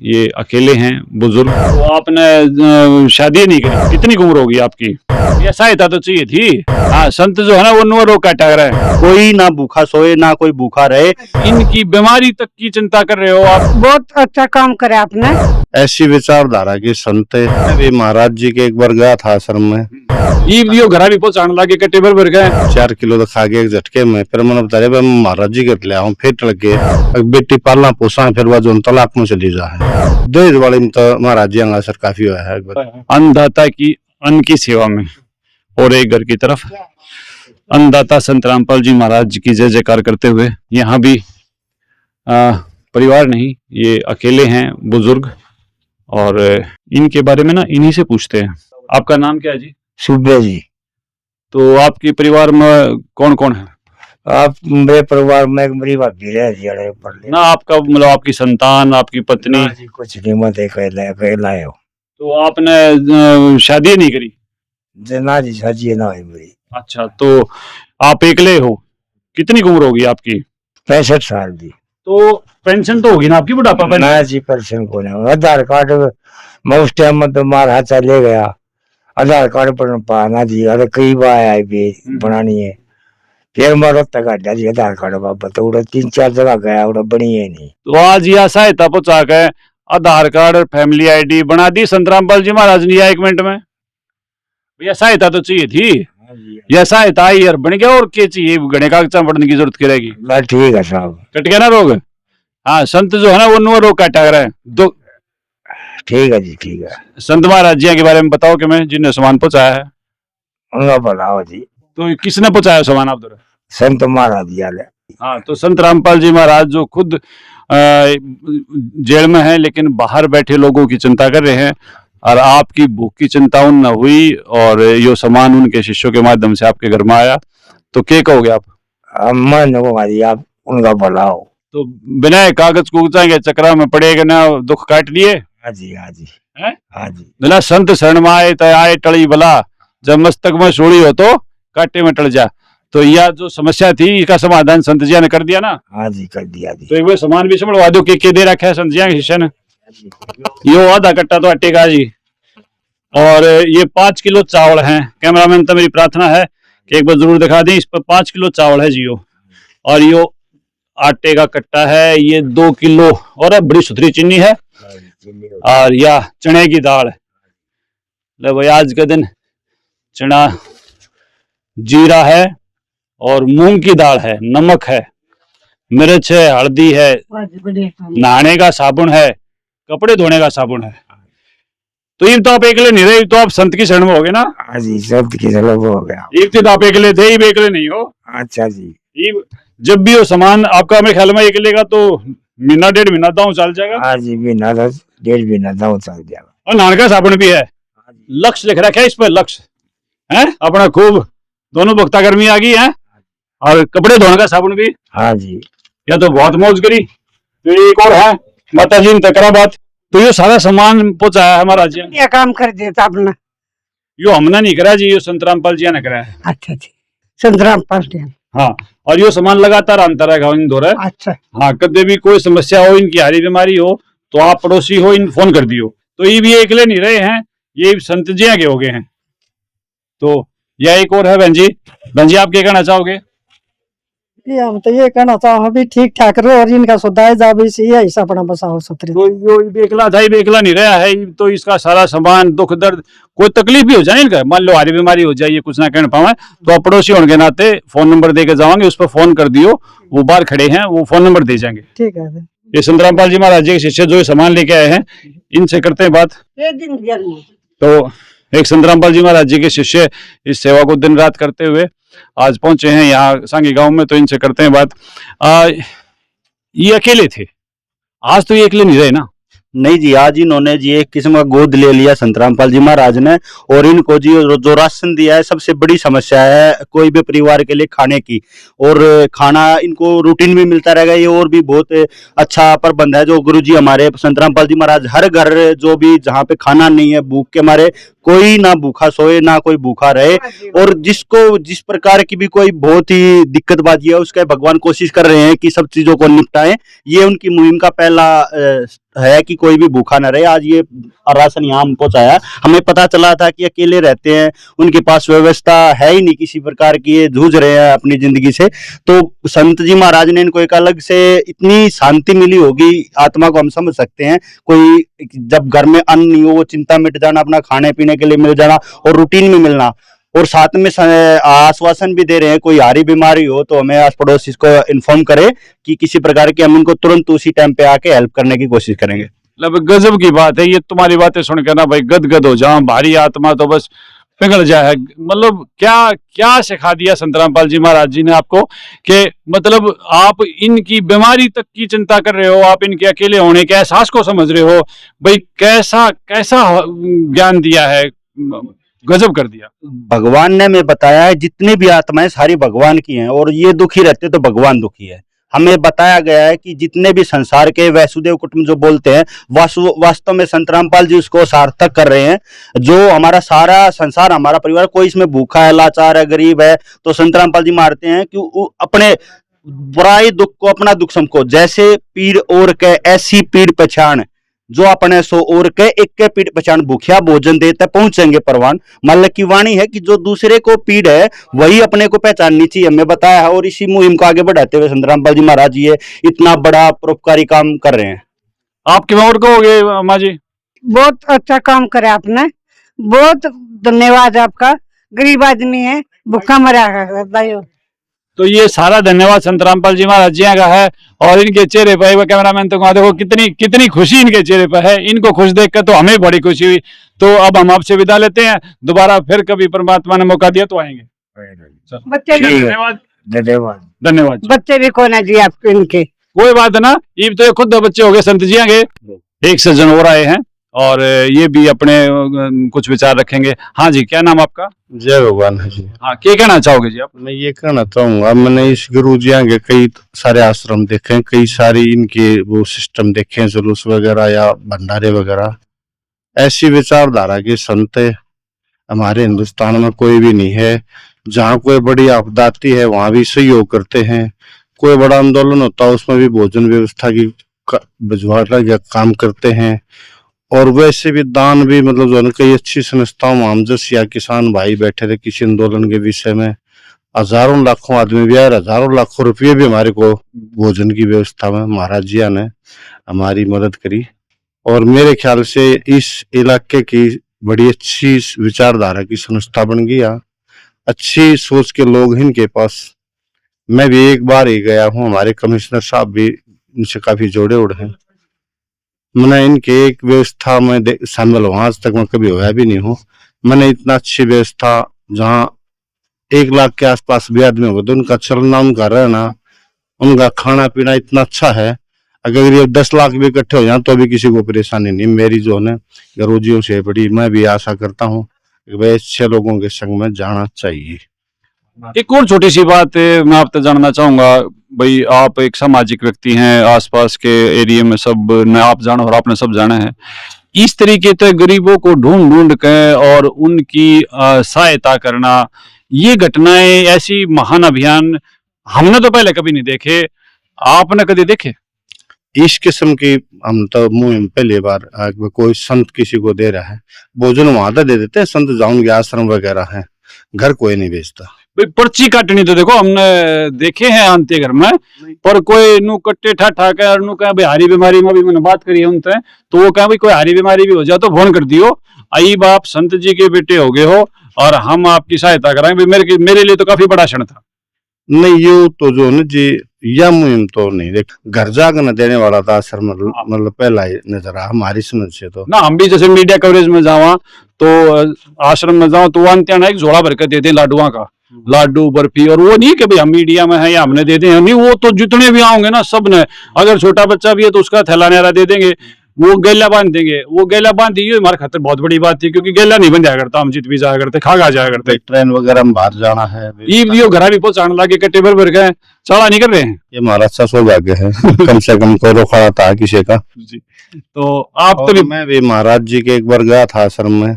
ये अकेले हैं, बुजुर्ग। तो आपने शादी नहीं करी, कितनी उम्र होगी आपकी? ये सहायता तो चाहिए थी। हाँ, संत जो है ना वो नो रोग का टग रहा है, कोई ना भूखा सोए ना कोई भूखा रहे। इनकी बीमारी तक की चिंता कर रहे हो आप। बहुत अच्छा काम करे आपने। ऐसी विचारधारा के संत है। मैं भी महाराज जी के एक बार गया था आश्रम में। ये घरा भी पहुंचाने लगे कट्टे भर गए 4 किलो तो खा गए एक झटके में। फिर मैंने बताया भाई मैं महाराज जी के ले आऊँ। फिर टल गए बेटी पालना पोसा। फिर वह जो तलाक में चली जा है। दहेज वाले में तो महाराज जी असर काफी हुआ है। अन्नदाता की अन्न की सेवा में और एक घर की तरफ अन्नदाता संत रामपाल जी महाराज की जय जयकार करते हुए यहाँ भी परिवार नहीं, ये अकेले हैं, बुजुर्ग। और इनके बारे में ना इन्हीं से पूछते हैं। आपका नाम क्या है जी? सुबह जी। तो आपके परिवार में कौन कौन है? आप मेरे परिवार में एक मेरी भाभी रह जी ना आपका मतलब आपकी संतान, आपकी पत्नी? जी कुछ नहीं, मत अकेला है। तो आपने शादी नहीं करी? ना जी शादी ना हुई मेरी। अच्छा, तो आप अकेले हो। कितनी उम्र होगी आपकी? 65 साल जी। तो पेंशन तो होगी ना आपकी बुढ़ापा पेंशन? ना जी पेंशन को नहीं। आधार कार्ड मैं उस टाइम में तो मार हाथ ले गया। आधार कार्ड पर पाना जी। अरे कई बार आई भी बनानी है। फिर मारो तक हटा जी आधार कार्ड बाबा तो 3-4 जगह गया बनी है नहीं। तो आज यह सहायता पहुंचा के आधार कार्ड और फैमिली आईडी बना दी संत रामपाल जी महाराज ने 1 मिनट में। यह सहायता तो चाहिए थी। यह सहायता आई और बन गया। और क्या चाहिए? घने कागजा बढ़ने की जरूरत क्या रहेगी? ठीक है साहब। कट गया ना रोग। हाँ, संत जो है ना वो नो रोग का टग रहा है। दो ठीक है जी ठीक है। संत महाराज जी के बारे में बताओ कि मैं जिन्हें सामान पहुंचाया है उनका बताओ जी। तो किसने पहुंचाया सामान आप? संत महाराज जी। हाँ, तो संत रामपाल जी महाराज जो खुद जेल में है लेकिन बाहर बैठे लोगों की चिंता कर रहे हैं। और आपकी भूख की चिंता उन न हुई और यो सामान उनके शिष्यों के माध्यम से आपके घर में आया। तो क्या कहोगे आप? आप उनका भलाओ। तो बिना कागज कुगजा के चक्रा में पड़ेगा ना दुख काट लिए। हाँ जी हाँ जी हाँ जी। बिना संत शरण में आए तय आए टली भला, जब मस्तक में सूढ़ी हो तो काटे में टल जा। तो यह जो समस्या थी इसका समाधान संत जी ने कर दिया ना? हाँ जी कर दिया जी। तो एक बार सामान भी संभलवा दो। के दे रखा है संत जी के शिष्य ने? यो आधा कट्टा तो आटे का जी। और ये 5 किलो चावल है। कैमरामैन तो मेरी प्रार्थना है कि एक बार जरूर दिखा दें। इस पर 5 किलो चावल है जियो। और यो आटे का कट्टा है। ये 2 किलो और बड़ी सुथरी चीनी है। और यह चने की दाल है। ले भाई आज के दिन चना जीरा है और मूंग की दाल है, नमक है, मिर्च है, हल्दी है, नहाने का साबुन है, कपड़े धोने का साबुन है। तो ये तो आप अकेले नहीं रहे, तो आप संत की शरण में हो गए ना? हाँ जी संत की शरण में हो गया। एक तो आप अकेले थे, ये अकेले नहीं हो। अच्छा जी। ये जब भी वो सामान आपका मेरे ख्याल में अकेले का तो महीना 1.5 महीना दाव चल जाएगा। हाँ जी महीना 1.5 महीना दाव चल जाएगा। और नहाने का साबुन भी है। लक्ष्य लिख रखा है इस पर, लक्ष्य है अपना खूब। दोनों भक्ता गर्मी आ गई है। और कपड़े धोने का साबुन भी। हाँ जी। या तो बहुत मौज करी। तो एक और है माता जी ने तकरा बात। तो ये सारा सामान पहुंचाया है महाराज जी। क्या काम कर देता आपने? यो हमने नहीं करा जी, यो संत रामपाल जी ने करा है। अच्छा जी संत रामपाल जी। हाँ, और यो सामान लगातार आंता रहेगा इन दो। अच्छा हाँ, कभी भी कोई समस्या हो, इनकी हारी बीमारी हो तो आप पड़ोसी हो इन फोन कर दियो। तो ये भी अकेले नहीं रहे हैं, ये संत जी के हो गए हैं। तो यह एक और है। बहन जी, आप क्या कहना चाहोगे? हम तो ये कहना चाहो अभी ठीक ठाक रहो और इनका सुधार जावे यही अपना बसाओ सत्री। तो यो बेकला था, बेकला नहीं रहा है। तो इसका सारा सामान दुख दर्द कोई तकलीफ भी हो जाए इनका, मान लो हारी बीमारी हो जाए, ये कुछ ना कहने पावे तो आप पड़ोसी होने के नाते फोन नंबर दे के जाओगे, उस पर फोन कर दियो। वो बाहर खड़े हैं, वो फोन नंबर दे जाएंगे। ठीक है। ये संत रामपाल जी महाराज जी के शिष्य जो सामान लेके आए हैं इनसे करते हैं बात। तो एक संत रामपाल जी महाराज जी के शिष्य इस सेवा को दिन रात करते हुए आज पहुंचे हैं यहाँ सांगी गांव में। तो इनसे करते हैं बात। ये अकेले थे, आज तो ये अकेले नहीं रहे ना? नहीं जी, आज इन्होंने जी एक किस्म का गोद ले लिया संत रामपाल जी महाराज ने। और इनको जी जो राशन दिया है सबसे बड़ी समस्या है कोई भी परिवार के लिए खाने की। और खाना इनको रूटीन में मिलता रहेगा। ये और भी बहुत अच्छा प्रबंध है जो गुरु जी हमारे संत रामपाल जी महाराज हर घर जो भी जहाँ पे खाना नहीं है भूख के मारे कोई ना भूखा सोए ना कोई भूखा रहे। और जिसको जिस प्रकार की भी कोई बहुत ही दिक्कतबाजी है उसका भगवान कोशिश कर रहे हैं कि सब चीजों को निपटाएं। ये उनकी मुहिम का पहला है कि कोई भी भूखा ना रहे। आज ये राशन यहाँ हम पहुंचाया, हमें पता चला था कि अकेले रहते हैं, उनके पास व्यवस्था है ही नहीं किसी प्रकार की, ये जूझ रहे हैं अपनी जिंदगी से। तो संत जी महाराज ने इनको एक अलग से इतनी शांति मिली होगी आत्मा को, हम समझ सकते हैं। कोई जब घर में अन्न नहीं हो, वो चिंता मिट जाना, अपना खाने पीने के लिए मिल जाना और रूटीन में मिलना, और साथ में आश्वासन भी दे रहे हैं कोई हारी बीमारी हो तो हमें आस पड़ोस इसको इन्फॉर्म करे कि किसी प्रकार की हम इनको तुरंत उसी टाइम पे आके हेल्प करने की कोशिश करेंगे। मतलब गजब की बात है ये, तुम्हारी बातें सुनकर ना भाई गदगद हो जाऊं, भारी आत्मा तो बस पिघल जाए। मतलब क्या क्या सिखा दिया संत रामपाल जी महाराज जी ने आपको कि मतलब आप इनकी बीमारी तक की चिंता कर रहे हो, आप इनके अकेले होने के एहसास को समझ रहे हो। भाई कैसा कैसा ज्ञान दिया है, गजब कर दिया। भगवान ने हमें बताया है जितनी भी आत्माएं सारी भगवान की हैं, और ये दुखी रहते तो भगवान दुखी है। हमें बताया गया है कि जितने भी संसार के वसुदेव कुटुंब जो बोलते हैं, वास्तव में संत रामपाल जी उसको सार्थक कर रहे हैं। जो हमारा सारा संसार, हमारा परिवार, कोई इसमें भूखा है, लाचार है, गरीब है, तो संत रामपाल जी मारते हैं कि अपने बुराई दुख को अपना दुख समझो। जैसे पीड़ और के ऐसी पीड़ पहचान, जो अपने सो और के एक के पीड़ पहचान, भूखिया भोजन देते पहुंचेंगे परवान। मल्ल की वाणी है कि जो दूसरे को पीड़ है वही अपने को पहचाननी चाहिए, हमें बताया है। और इसी मुहिम को आगे बढ़ाते हुए संत रामपाल जी महाराज जी ये इतना बड़ा परोपकारी काम कर रहे हैं। आपके और कहोगे माँ जी? बहुत अच्छा काम करे आपने, बहुत धन्यवाद आपका। गरीब आदमी है, भूखा मरा है। तो ये सारा धन्यवाद संत रामपाल जी महाराज जी का है। और इनके चेहरे पर, वो कैमरामैन तो देखो कितनी कितनी खुशी इनके चेहरे पर है। इनको खुश देखकर तो हमें बड़ी खुशी हुई। तो अब हम आपसे विदा लेते हैं, दोबारा फिर कभी परमात्मा ने मौका दिया तो आएंगे। बच्चे भी, धन्यवाद धन्यवाद। धन्यवाद। बच्चे भी कौन है जी आपके इनके? कोई बात है ना, ये तो खुद बच्चे हो गए संत जी के। एक सज्जन और आए हैं और ये भी अपने कुछ विचार रखेंगे। हाँ जी, क्या नाम आपका? जय भगवान है जी। हाँ, क्या कहना चाहोगे जी आप? मैं ये कहना चाहूंगा, मैंने इस गुरु जी के कई सारे आश्रम देखे, कई सारी इनके वो सिस्टम देखे, जुलूस वगैरह या भंडारे वगैरह। ऐसी विचारधारा के संत हमारे हिंदुस्तान में कोई भी नहीं है। जहाँ कोई बड़ी आपदा आती है वहां भी सहयोग करते हैं। कोई बड़ा आंदोलन होता है उसमें भी भोजन व्यवस्था की बुझाने का काम करते हैं। और वैसे भी दान भी, मतलब जो कई अच्छी संस्थाओं, आमजस या किसान भाई बैठे थे किसी आंदोलन के विषय में, हजारों लाखों आदमी भी आए, हजारों लाखों रुपये भी हमारे को भोजन की व्यवस्था में महाराज जी ने हमारी मदद करी। और मेरे ख्याल से इस इलाके की बड़ी अच्छी विचारधारा की संस्था बन गया, अच्छी सोच के लोग इनके पास। मैं भी एक बार ही गया हूँ, हमारे कमिश्नर साहब भी इनसे काफी जोड़े उड़े हैं। मैंने इनके एक व्यवस्था में शामिल हुआ, आज तक मैं कभी होया भी नहीं हूँ। मैंने इतना अच्छी व्यवस्था, जहाँ 1 लाख के आसपास भी आदमी होगा तो उनका चलना, उनका रहना, उनका खाना पीना इतना अच्छा है। अगर ये 10 लाख भी इकट्ठे हो जाए तो भी किसी को परेशानी नहीं। मेरी जो है गुरुजियों से बड़ी मैं भी आशा करता हूँ कि भाई अच्छे लोगों के संग में जाना चाहिए। एक और छोटी सी बात मैं आपसे जानना चाहूंगा। भाई आप एक सामाजिक व्यक्ति हैं, आसपास के एरिया में सब ने आप जानो और आपने सब जाना है। इस तरीके से गरीबों को ढूंढ ढूंढ के और उनकी सहायता करना, ये घटनाएं, ऐसी महान अभियान हमने तो पहले कभी नहीं देखे। आपने कभी देखे इस किस्म की? हम तो मुहिम पहली बार कोई संत किसी को दे रहा है भोजन, वहां दे देते हैं संत, जहाँ उनके आश्रम वगैरह है, घर कोई नहीं बेचता। भाई पर्ची काटनी तो देखो हमने देखे हैं अंत्य घर में, पर कोई नु कट्टे ठा के और नु कहे भाई हारी बीमारी में भी मैंने बात करी है उनसे, तो वो कहे भाई कोई हारी बीमारी भी हो जाए तो फोन कर दियो, आई बाप संत जी के बेटे हो गए हो और हम आपकी सहायता कराएंगे। मेरे लिए तो काफी बड़ा क्षण था। नहीं, ये तो जो न जी, यह मुहिम तो नहीं देख, घर जाकर न देने वाला था आश्रम, मतलब पहला ही नजर आ हमारी समझ से तो ना। हम भी जैसे मीडिया कवरेज में जावा तो आश्रम में जाओ तो वहां एक झोला भर के देते हैं लाडुआ का, लाडू बर्फी। और वो नहीं कि भाई हम मीडिया में है या हमने दे दें, नहीं, वो तो जितने भी आओगे ना सब ने, अगर छोटा बच्चा भी है तो उसका थैला न्यारा दे देंगे, वो गैला बांध देंगे। वो गैला बांध दी हमारे खातिर बहुत बड़ी बात थी, क्योंकि गैला नहीं बन जाया करता, हम जीत भी जाया करते, खा जाया करते। ट्रेन वगैरह में बाहर जाना है, ये घर भी पहुंचाने लगे, कट्टे भर गए, चढ़ा नहीं कर रहे हैं। ये हमारा अच्छा सौभाग्य है कम से कम कोई रोका था किसी का। जी। तो आप तो मैं भी महाराज जी के एक बार गया था आश्रम में,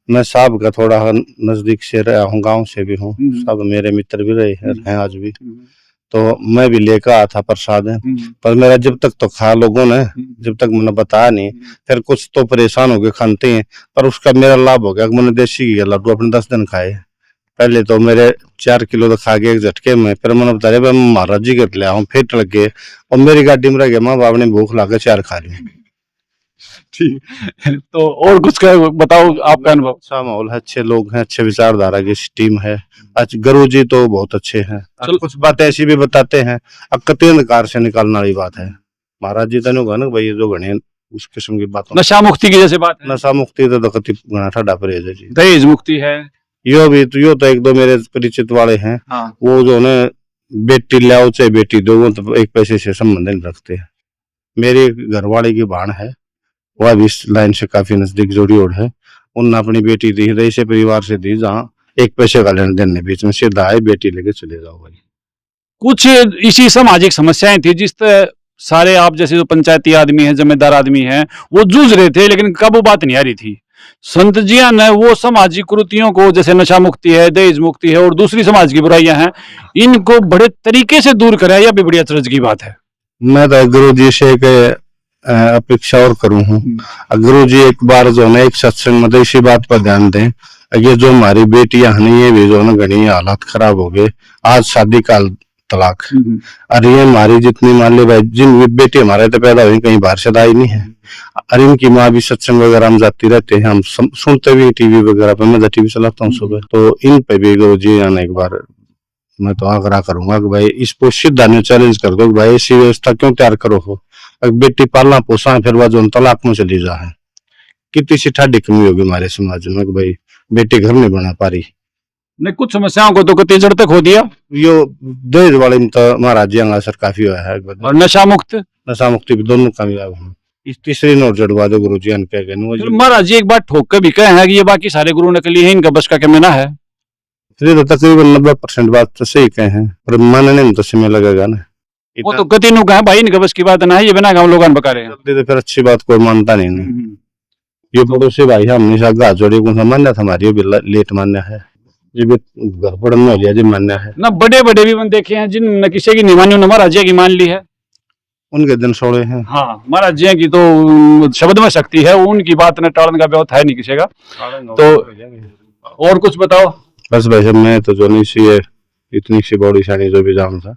मैं साहब का थोड़ा नजदीक से रहा हूँ, गांव से भी हूँ, सब मेरे मित्र भी रहे हैं आज भी। तो मैं भी लेकर आया था प्रसाद, पर मेरा जब तक तो खा लोगों ने, जब तक मैंने बताया नहीं, फिर कुछ तो परेशान हो गए खाते हैं, पर उसका मेरा लाभ हो गया। मैंने देसी घी का लड्डू अपने 10 दिन खाए। पहले तो मेरे 4 किलो तो खा गए एक झटके में, फिर मैंने बता रहे महाराज जी कर लिया हूँ, फिर लग गए और मेरी गाड़ी में रह गया, माँ बाप ने भूख लाकर 4 खा ली। ठीक। तो और कुछ बताओ आपका अनुभव। अच्छा माहौल है, अच्छे लोग हैं, अच्छे विचारधारा की टीम है। आज गुरु जी तो बहुत अच्छे हैं। चलो। कुछ बातें ऐसी भी बताते हैं, अकते अंधकार से निकालने वाली बात है। महाराज जी तो नहीं होगा ना भाई, जो गणे उस किस्म की बातों, नशा मुक्ति की जैसे बात है, नशा मुक्ति तो कति गणा ठाडा परहेज है जी। दहेज मुक्ति है। यो तो एक दो मेरे परिचित वाले हैं, हाँ। वो जो है बेटी लाओ चाहे बेटी दो, वो तो एक पैसे से संबंध नहीं रखते हैं। मेरी घरवाले की बाण है, वह भी इस लाइन से काफी नजदीक जोड़ी ओर है। उन्होंने अपनी बेटी दी है, ऐसे परिवार से दी जहाँ एक पैसे का लेन देन बीच में, सीधा है बेटी लेके चले जाओ भाई। कुछ इसी सामाजिक समस्याएं थी जिस तरह सारे आप जैसे जो पंचायती आदमी हैं, जमींदार आदमी हैं, वो जूझ रहे थे, लेकिन कब वो बात नहीं आ रही थी। संत जियां ने वो सामाजिक कुरीतियों को, जैसे नशा मुक्ति है, दहेज मुक्ति है और दूसरी समाज की बुराइयां हैं, इनको बड़े तरीके से दूर कराया। यह भी बड़ी अचरज की बात है। मैं तो गुरु जी से एक अपेक्षा और करूं हूँ, गुरु जी एक बार जो है एक सत्संग में इसी बात पर ध्यान दें। ये जो हमारी बेटियां हैं, ये भी जो है घनी हालात खराब हो गए, आज शादी का तलाक। अरे ये हमारी जितनी मान ली भाई, जिन बेटी हमारे तो पैदा हुई कहीं बाहर से आई नहीं है, अरे इनकी माँ भी सत्संग वगैरह में जाती रहते हैं, हम सुनते भी टीवी वगैरह पे, मैं टीवी चलाता हूँ सुबह, तो इन पे भी गुरु जी आने एक बार मैं तो आग्रह करूंगा कि भाई इसको सीधा चैलेंज कर दो कि भाई ऐसी व्यवस्था क्यों तैयार करो हो। अगर बेटी पालना पोसा फिर वह जो तलाक में चली जा है, कितनी सी ठाडी कमी होगी हमारे समाज में कि भाई बेटी घर नहीं बना पा रही। ने कुछ समस्याओं को तो कतई जड़ तक खो दिया। यो दहेज वाले में तो महाराज जी असर काफी हुआ है, और नशा मुक्ति भी दोनों कामयाब हैं। इस तीसरी नोट जड़वा दो गुरु जी कह गए। महाराज जी एक बात ठोक के भी कहे हैं कि ये बाकी सारे गुरु नकली हैं, इनका बस का कमीना है। तो तकरीबन 90% बात तो सही कहे हैं, पर मानने में तो समय लगेगा ना। वो तो कति नु कहे भाई इनका बस की बात ना है, ये बिना गाँव लोग बका रहे हैं। तो फिर अच्छी बात कोई मानता नहीं। ये पड़ोसी भाई हमने साथ जोड़ी को मान्य था, हमारी लेट मान्य है, ये भी घर पड़ने वाली जी मान्य है ना। बड़े बड़े भी बन देखे हैं जिन न किसी की नहीं मानी, महाराज जी की मान ली है, उनके दिन सोड़े हैं। हाँ, महाराज जी की तो शब्द में शक्ति है, उनकी बात न टालने का व्यवहार है नहीं किसी का। तो और कुछ बताओ। बस भाई साहब मैं तो जो नहीं सी है, इतनी सी बॉडी शानी जो भी जान था।